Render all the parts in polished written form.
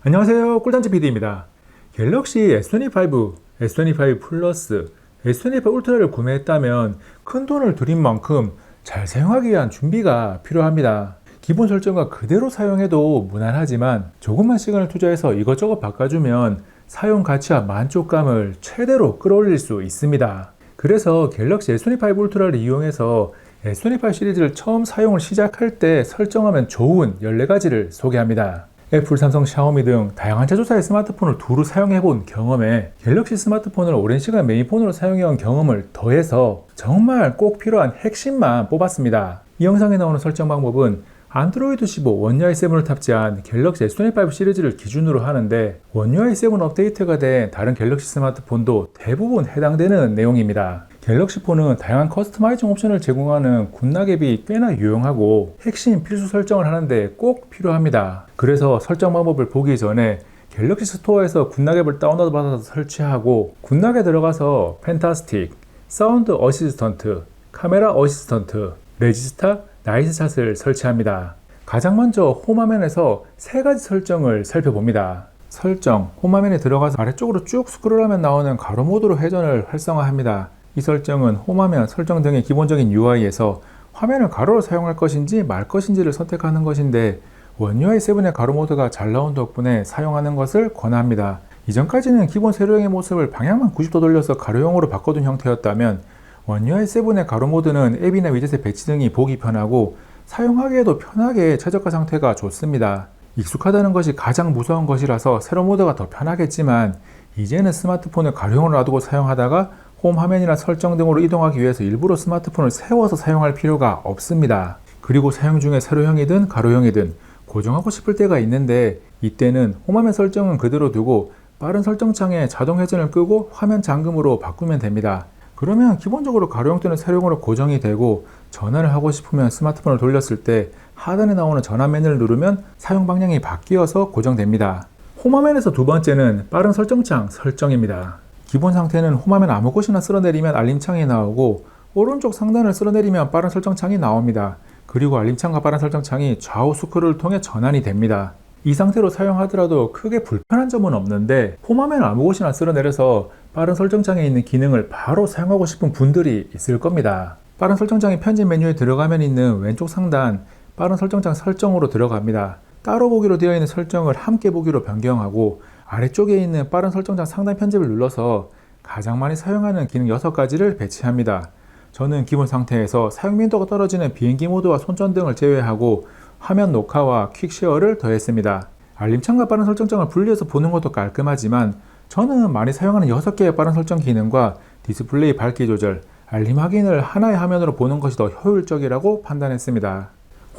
안녕하세요, 꿀단지 PD입니다. 갤럭시 S25, S25 플러스, S25 울트라를 구매했다면 큰 돈을 들인 만큼 잘 사용하기 위한 준비가 필요합니다. 기본 설정과 그대로 사용해도 무난하지만 조금만 시간을 투자해서 이것저것 바꿔주면 사용 가치와 만족감을 최대로 끌어올릴 수 있습니다. 그래서 갤럭시 S25 울트라를 이용해서 S25 시리즈를 처음 사용을 시작할 때 설정하면 좋은 14가지를 소개합니다. 애플, 삼성, 샤오미 등 다양한 제조사의 스마트폰을 두루 사용해본 경험에 갤럭시 스마트폰을 오랜 시간 메인폰으로 사용해온 경험을 더해서 정말 꼭 필요한 핵심만 뽑았습니다. 이 영상에 나오는 설정 방법은 안드로이드 15 원 UI 7을 탑재한 갤럭시 S25 시리즈를 기준으로 하는데 원 UI 7 업데이트가 된 다른 갤럭시 스마트폰도 대부분 해당되는 내용입니다. 갤럭시 폰은 다양한 커스터마이징 옵션을 제공하는 굿나geb이 꽤나 유용하고 핵심 필수 설정을 하는데 꼭 필요합니다. 그래서 설정 방법을 보기 전에 갤럭시 스토어에서 굿나geb을 다운로드 받아서 설치하고 굿나geb에 들어가서 펜타스틱, 사운드 어시스턴트, 카메라 어시스턴트, 레지스타, 나이스샷을 설치합니다. 가장 먼저 홈화면에서 3가지 설정을 살펴봅니다. 설정, 홈화면에 들어가서 아래쪽으로 쭉 스크롤하면 나오는 가로 모드로 회전을 활성화합니다. 이 설정은 홈화면 설정 등의 기본적인 UI에서 화면을 가로로 사용할 것인지 말 것인지를 선택하는 것인데 원 UI 7의 가로 모드가 잘 나온 덕분에 사용하는 것을 권합니다. 이전까지는 기본 세로형의 모습을 방향만 90도 돌려서 가로형으로 바꿔둔 형태였다면 원 UI 7의 가로 모드는 앱이나 위젯의 배치 등이 보기 편하고 사용하기에도 편하게 최적화 상태가 좋습니다. 익숙하다는 것이 가장 무서운 것이라서 세로 모드가 더 편하겠지만 이제는 스마트폰을 가로형으로 놔두고 사용하다가 홈 화면이나 설정 등으로 이동하기 위해서 일부러 스마트폰을 세워서 사용할 필요가 없습니다. 그리고 사용 중에 세로형이든 가로형이든 고정하고 싶을 때가 있는데 이때는 홈화면 설정은 그대로 두고 빠른 설정창에 자동 회전을 끄고 화면 잠금으로 바꾸면 됩니다. 그러면 기본적으로 가로형 또는 세로형으로 고정이 되고 전화를 하고 싶으면 스마트폰을 돌렸을 때 하단에 나오는 전화 메뉴를 누르면 사용 방향이 바뀌어서 고정됩니다. 홈화면에서 두 번째는 빠른 설정창 설정입니다. 기본 상태는 홈화면 아무 곳이나 쓸어내리면 알림창이 나오고 오른쪽 상단을 쓸어내리면 빠른 설정창이 나옵니다. 그리고 알림창과 빠른 설정창이 좌우 스크롤을 통해 전환이 됩니다. 이 상태로 사용하더라도 크게 불편한 점은 없는데 홈화면 아무 곳이나 쓸어내려서 빠른 설정창에 있는 기능을 바로 사용하고 싶은 분들이 있을 겁니다. 빠른 설정창이 편집 메뉴에 들어가면 있는 왼쪽 상단 빠른 설정창 설정으로 들어갑니다. 따로 보기로 되어 있는 설정을 함께 보기로 변경하고 아래쪽에 있는 빠른 설정창 상단 편집을 눌러서 가장 많이 사용하는 기능 6가지를 배치합니다. 저는 기본 상태에서 사용 민도가 떨어지는 비행기 모드와 손전등을 제외하고 화면 녹화와 퀵쉐어를 더했습니다. 알림창과 빠른 설정창을 분리해서 보는 것도 깔끔하지만 저는 많이 사용하는 6개의 빠른 설정 기능과 디스플레이 밝기 조절, 알림 확인을 하나의 화면으로 보는 것이 더 효율적이라고 판단했습니다.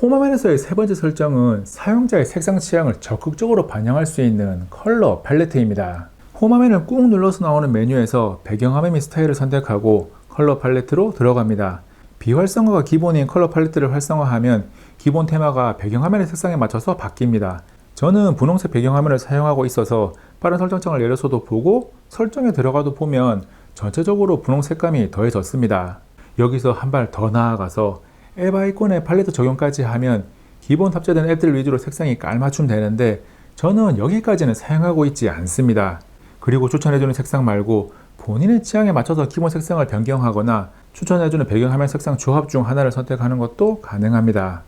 홈화면에서의 세 번째 설정은 사용자의 색상 취향을 적극적으로 반영할 수 있는 컬러 팔레트입니다. 홈화면을 꾹 눌러서 나오는 메뉴에서 배경화면 및 스타일을 선택하고 컬러 팔레트로 들어갑니다. 비활성화가 기본인 컬러 팔레트를 활성화하면 기본 테마가 배경화면의 색상에 맞춰서 바뀝니다. 저는 분홍색 배경화면을 사용하고 있어서 빠른 설정창을 내려서도 보고 설정에 들어가도 보면 전체적으로 분홍 색감이 더해졌습니다. 여기서 한 발 더 나아가서 앱 아이콘에 팔레트 적용까지 하면 기본 탑재된 앱들 위주로 색상이 깔맞춤 되는데 저는 여기까지는 사용하고 있지 않습니다. 그리고 추천해주는 색상 말고 본인의 취향에 맞춰서 기본 색상을 변경하거나 추천해주는 배경화면 색상 조합 중 하나를 선택하는 것도 가능합니다.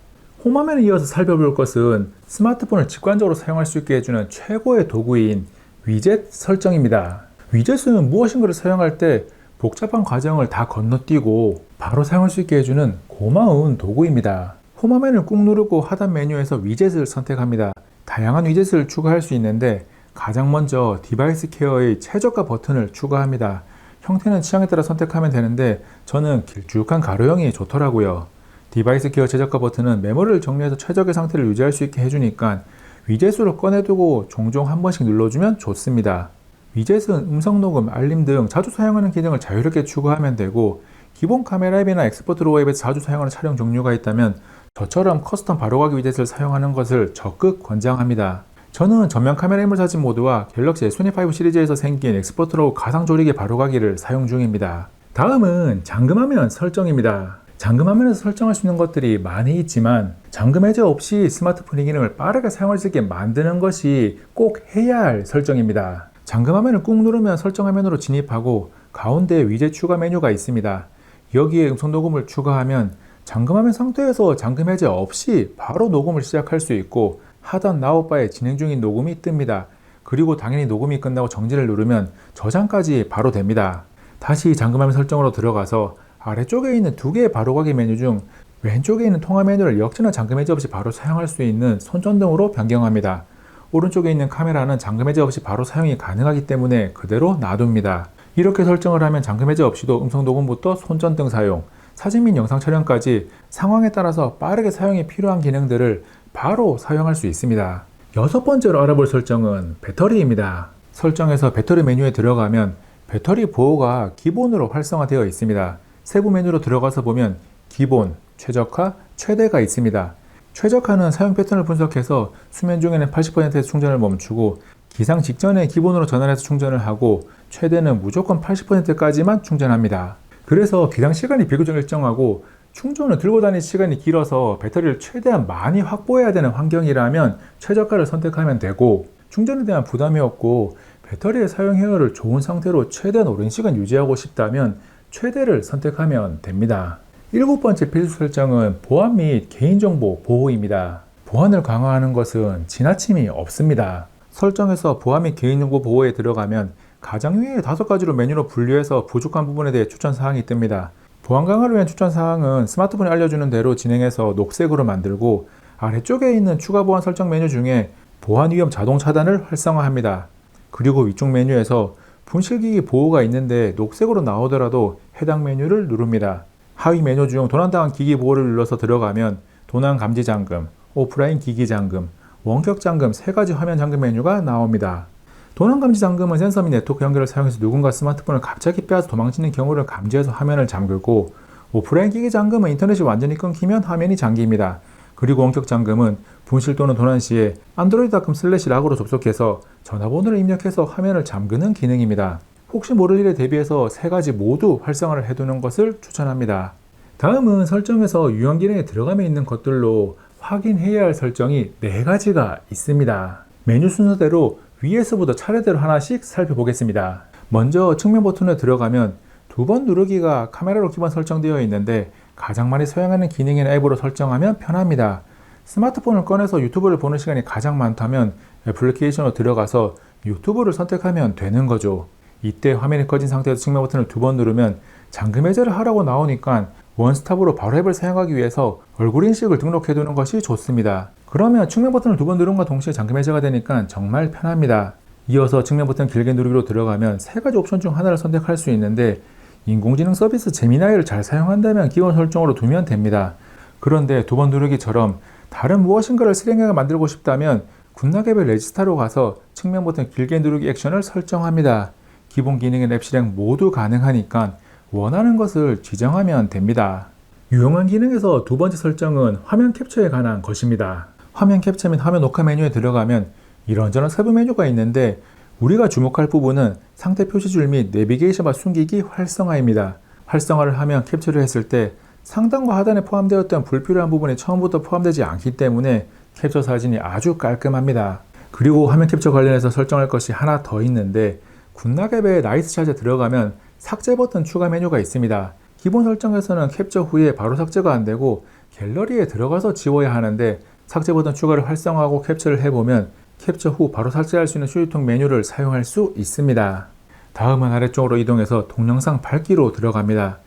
홈화면에 이어서 살펴볼 것은 스마트폰을 직관적으로 사용할 수 있게 해주는 최고의 도구인 위젯 설정입니다. 위젯은 무엇인가를 사용할 때 복잡한 과정을 다 건너뛰고 바로 사용할 수 있게 해주는 고마운 도구입니다. 홈화면을 꾹 누르고 하단 메뉴에서 위젯을 선택합니다. 다양한 위젯을 추가할 수 있는데 가장 먼저 디바이스 케어의 최저가 버튼을 추가합니다. 형태는 취향에 따라 선택하면 되는데 저는 길쭉한 가로형이 좋더라고요. 디바이스 케어 최저가 버튼은 메모리를 정리해서 최적의 상태를 유지할 수 있게 해주니까 위젯으로 꺼내두고 종종 한 번씩 눌러주면 좋습니다. 위젯은 음성 녹음, 알림 등 자주 사용하는 기능을 자유롭게 추가하면 되고 기본 카메라 앱이나 엑스포트 로우 앱에서 자주 사용하는 촬영 종류가 있다면 저처럼 커스텀 바로가기 위젯을 사용하는 것을 적극 권장합니다. 저는 전면 카메라 인물 사진 모드와 갤럭시 S25 시리즈에서 생긴 엑스포트 로우 가상 조리개 바로가기를 사용 중입니다. 다음은 잠금화면 설정입니다. 잠금화면에서 설정할 수 있는 것들이 많이 있지만 잠금 해제 없이 스마트폰의 기능을 빠르게 사용할 수 있게 만드는 것이 꼭 해야 할 설정입니다. 잠금화면을 꾹 누르면 설정 화면으로 진입하고 가운데 위젯 추가 메뉴가 있습니다. 여기에 음성 녹음을 추가하면 잠금화면 상태에서 잠금 해제 없이 바로 녹음을 시작할 수 있고 하단 나웃바에 진행 중인 녹음이 뜹니다. 그리고 당연히 녹음이 끝나고 정지를 누르면 저장까지 바로 됩니다. 다시 잠금화면 설정으로 들어가서 아래쪽에 있는 두 개의 바로가기 메뉴 중 왼쪽에 있는 통화 메뉴를 역시나 잠금 해제 없이 바로 사용할 수 있는 손전등으로 변경합니다. 오른쪽에 있는 카메라는 잠금 해제 없이 바로 사용이 가능하기 때문에 그대로 놔둡니다. 이렇게 설정을 하면 잠금 해제 없이도 음성 녹음부터 손전등 사용, 사진 및 영상 촬영까지 상황에 따라서 빠르게 사용이 필요한 기능들을 바로 사용할 수 있습니다. 여섯 번째로 알아볼 설정은 배터리입니다. 설정에서 배터리 메뉴에 들어가면 배터리 보호가 기본으로 활성화되어 있습니다. 세부 메뉴로 들어가서 보면 기본, 최적화, 최대가 있습니다. 최적화는 사용 패턴을 분석해서 수면 중에는 80%에서 충전을 멈추고 기상 직전에 기본으로 전환해서 충전을 하고 최대는 무조건 80%까지만 충전합니다. 그래서 기상 시간이 비교적 일정하고 충전을 들고 다닐 시간이 길어서 배터리를 최대한 많이 확보해야 되는 환경이라면 최저가를 선택하면 되고 충전에 대한 부담이 없고 배터리의 사용 효율을 좋은 상태로 최대한 오랜 시간 유지하고 싶다면 최대를 선택하면 됩니다. 일곱 번째 필수 설정은 보안 및 개인정보 보호입니다. 보안을 강화하는 것은 지나침이 없습니다. 설정에서 보안 및 개인정보 보호에 들어가면 가장 위에 5가지로 메뉴로 분류해서 부족한 부분에 대해 추천사항이 뜹니다. 보안 강화를 위한 추천사항은 스마트폰이 알려주는 대로 진행해서 녹색으로 만들고 아래쪽에 있는 추가 보안 설정 메뉴 중에 보안 위험 자동 차단을 활성화합니다. 그리고 위쪽 메뉴에서 분실기기 보호가 있는데 녹색으로 나오더라도 해당 메뉴를 누릅니다. 하위 메뉴 중 도난당한 기기 보호를 눌러서 들어가면 도난 감지 잠금, 오프라인 기기 잠금, 원격 잠금 3가지 화면 잠금 메뉴가 나옵니다. 도난 감지 잠금은 센서 및 네트워크 연결을 사용해서 누군가 스마트폰을 갑자기 빼앗아 도망치는 경우를 감지해서 화면을 잠그고 오프라인 기기 잠금은 인터넷이 완전히 끊기면 화면이 잠깁니다. 그리고 원격 잠금은 분실 또는 도난 시에 android.com/log으로 접속해서 전화번호를 입력해서 화면을 잠그는 기능입니다. 혹시 모를 일에 대비해서 3가지 모두 활성화를 해두는 것을 추천합니다. 다음은 설정에서 유형 기능에 들어가면 있는 것들로 확인해야 할 설정이 4가지가 있습니다. 메뉴 순서대로 위에서부터 차례대로 하나씩 살펴보겠습니다. 먼저 측면 버튼에 들어가면 2번 누르기가 카메라로 기본 설정되어 있는데 가장 많이 사용하는 기능인 앱으로 설정하면 편합니다. 스마트폰을 꺼내서 유튜브를 보는 시간이 가장 많다면 애플리케이션으로 들어가서 유튜브를 선택하면 되는 거죠. 이때 화면이 꺼진 상태에서 측면 버튼을 2번 누르면 잠금 해제를 하라고 나오니까 원스톱으로 바로 앱을 사용하기 위해서 얼굴 인식을 등록해 두는 것이 좋습니다. 그러면 측면 버튼을 2번 누른과 동시에 잠금 해제가 되니까 정말 편합니다. 이어서 측면 버튼 길게 누르기로 들어가면 3가지 옵션 중 하나를 선택할 수 있는데 인공지능 서비스 제미나이를 잘 사용한다면 기본 설정으로 두면 됩니다. 그런데 2번 누르기처럼 다른 무엇인가를 실행하게 만들고 싶다면 굿나게별 레지스타로 가서 측면 버튼 길게 누르기 액션을 설정합니다. 기본 기능인 앱 실행 모두 가능하니까 원하는 것을 지정하면 됩니다. 유용한 기능에서 2번째 설정은 화면 캡처에 관한 것입니다. 화면 캡처 및 화면 녹화 메뉴에 들어가면 이런저런 세부 메뉴가 있는데 우리가 주목할 부분은 상태 표시줄 및 내비게이션바 숨기기 활성화입니다. 활성화를 하면 캡처를 했을 때 상단과 하단에 포함되었던 불필요한 부분이 처음부터 포함되지 않기 때문에 캡처 사진이 아주 깔끔합니다. 그리고 화면 캡처 관련해서 설정할 것이 하나 더 있는데 굿나게벨의 나이스샷에 들어가면 삭제 버튼 추가 메뉴가 있습니다. 기본 설정에서는 캡처 후에 바로 삭제가 안되고 갤러리에 들어가서 지워야 하는데 삭제 버튼 추가를 활성화하고 캡처를 해보면 캡처 후 바로 삭제할 수 있는 휴지통 메뉴를 사용할 수 있습니다. 다음은 아래쪽으로 이동해서 동영상 밝기로 들어갑니다.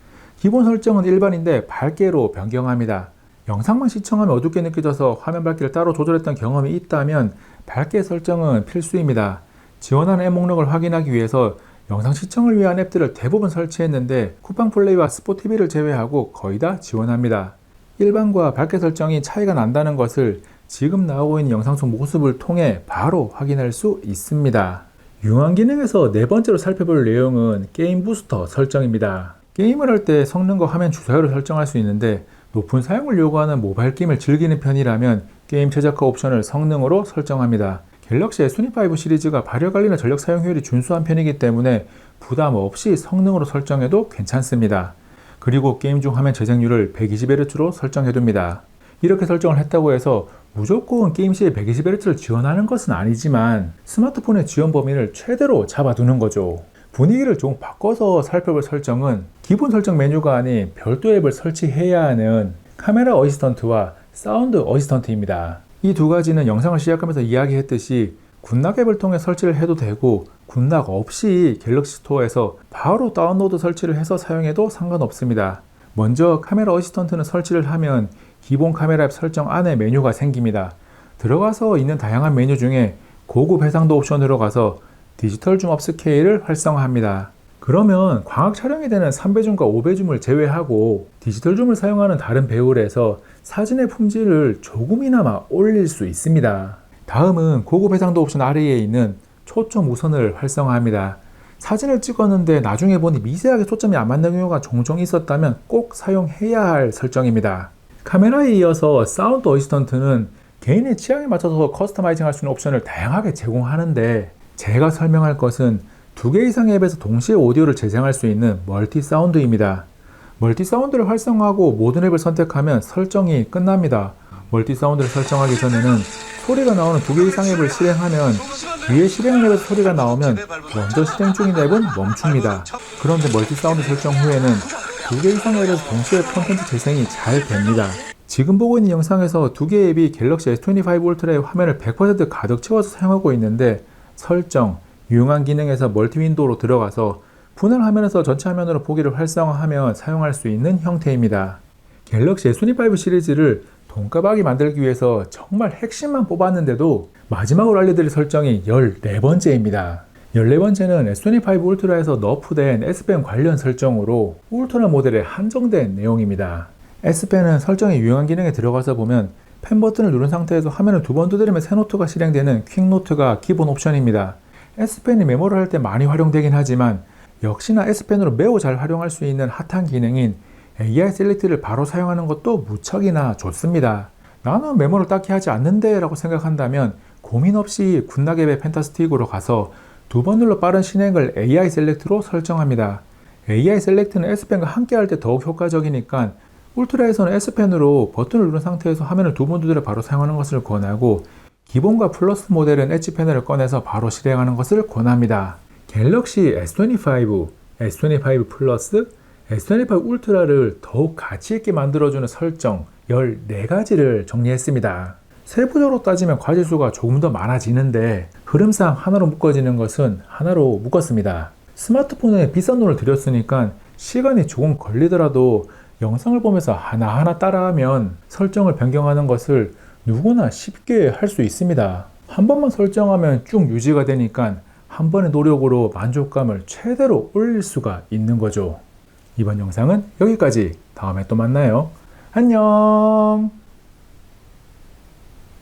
기본 설정은 일반인데 밝게로 변경합니다. 영상만 시청하면 어둡게 느껴져서 화면 밝기를 따로 조절했던 경험이 있다면 밝게 설정은 필수입니다. 지원하는 앱 목록을 확인하기 위해서 영상 시청을 위한 앱들을 대부분 설치했는데 쿠팡 플레이와 스포티비를 제외하고 거의 다 지원합니다. 일반과 밝게 설정이 차이가 난다는 것을 지금 나오고 있는 영상 속 모습을 통해 바로 확인할 수 있습니다. 유용한 기능에서 4번째로 살펴볼 내용은 게임 부스터 설정입니다. 게임을 할 때 성능과 화면 주사율을 설정할 수 있는데 높은 사용을 요구하는 모바일 게임을 즐기는 편이라면 게임 최적화 옵션을 성능으로 설정합니다. 갤럭시 S25 시리즈가 발열 관리나 전력 사용 효율이 준수한 편이기 때문에 부담 없이 성능으로 설정해도 괜찮습니다. 그리고 게임 중 화면 재생률을 120Hz로 설정해둡니다. 이렇게 설정을 했다고 해서 무조건 게임 시에 120Hz를 지원하는 것은 아니지만 스마트폰의 지원 범위를 최대로 잡아두는 거죠. 분위기를 조금 바꿔서 살펴볼 설정은 기본 설정 메뉴가 아닌 별도 앱을 설치해야 하는 카메라 어시스턴트와 사운드 어시스턴트입니다. 이 두 가지는 영상을 시작하면서 이야기했듯이 굿낙 앱을 통해 설치를 해도 되고 굿낙 없이 갤럭시 스토어에서 바로 다운로드 설치를 해서 사용해도 상관없습니다. 먼저 카메라 어시스턴트는 설치를 하면 기본 카메라 앱 설정 안에 메뉴가 생깁니다. 들어가서 있는 다양한 메뉴 중에 고급 해상도 옵션으로 가서 디지털 줌 업스케일을 활성화합니다. 그러면 광학 촬영이 되는 3배줌과 5배줌을 제외하고 디지털 줌을 사용하는 다른 배율에서 사진의 품질을 조금이나마 올릴 수 있습니다. 다음은 고급 해상도 옵션 아래에 있는 초점 우선을 활성화합니다. 사진을 찍었는데 나중에 보니 미세하게 초점이 안 맞는 경우가 종종 있었다면 꼭 사용해야 할 설정입니다. 카메라에 이어서 사운드 어시스턴트는 개인의 취향에 맞춰서 커스터마이징 할 수 있는 옵션을 다양하게 제공하는데 제가 설명할 것은 2개 이상의 앱에서 동시에 오디오를 재생할 수 있는 멀티 사운드입니다. 멀티 사운드를 활성화하고 모든 앱을 선택하면 설정이 끝납니다. 멀티 사운드를 설정하기 전에는 소리가 나오는 2개 이상 앱을 실행하면 위에 실행 앱에서 소리가 나오면 먼저 실행 중인 앱은 멈춥니다. 그런데 멀티 사운드 설정 후에는 2개 이상 앱에서 동시에 콘텐츠 재생이 잘 됩니다. 지금 보고 있는 영상에서 2개 앱이 갤럭시 S25 울트라의 화면을 100% 가득 채워서 사용하고 있는데 설정, 유용한 기능에서 멀티 윈도우로 들어가서 분할 화면에서 전체 화면으로 보기를 활성화하면 사용할 수 있는 형태입니다. 갤럭시 S25 시리즈를 돈가박이 만들기 위해서 정말 핵심만 뽑았는데도 마지막으로 알려드릴 설정이 14번째입니다. 14번째는 S25 울트라에서 너프된 S펜 관련 설정으로 울트라 모델에 한정된 내용입니다. S펜은 설정의 유용한 기능에 들어가서 보면 펜 버튼을 누른 상태에서 화면을 2번 두드리면 새 노트가 실행되는 퀵노트가 기본 옵션입니다. S펜이 메모를 할 때 많이 활용되긴 하지만 역시나 S펜으로 매우 잘 활용할 수 있는 핫한 기능인 AI 셀렉트를 바로 사용하는 것도 무척이나 좋습니다. 나는 메모를 딱히 하지 않는데 라고 생각한다면 고민 없이 굿낙 앱의 펜타스틱으로 가서 2번 눌러 빠른 실행을 AI 셀렉트로 설정합니다. AI 셀렉트는 S펜과 함께 할 때 더욱 효과적이니까 울트라에서는 S펜으로 버튼을 누른 상태에서 화면을 2번 두드려 바로 사용하는 것을 권하고 기본과 플러스 모델은 엣지 패널을 꺼내서 바로 실행하는 것을 권합니다. 갤럭시 S25, S25 플러스, S25 울트라를 더욱 가치있게 만들어주는 설정 14가지를 정리했습니다. 세부적으로 따지면 과지수가 조금 더 많아지는데 흐름상 하나로 묶어지는 것은 하나로 묶었습니다. 스마트폰에 비싼 돈을 들였으니까 시간이 조금 걸리더라도 영상을 보면서 하나하나 따라하면 설정을 변경하는 것을 누구나 쉽게 할 수 있습니다. 한 번만 설정하면 쭉 유지가 되니까 한 번의 노력으로 만족감을 최대로 올릴 수가 있는 거죠. 이번 영상은 여기까지. 다음에 또 만나요. 안녕.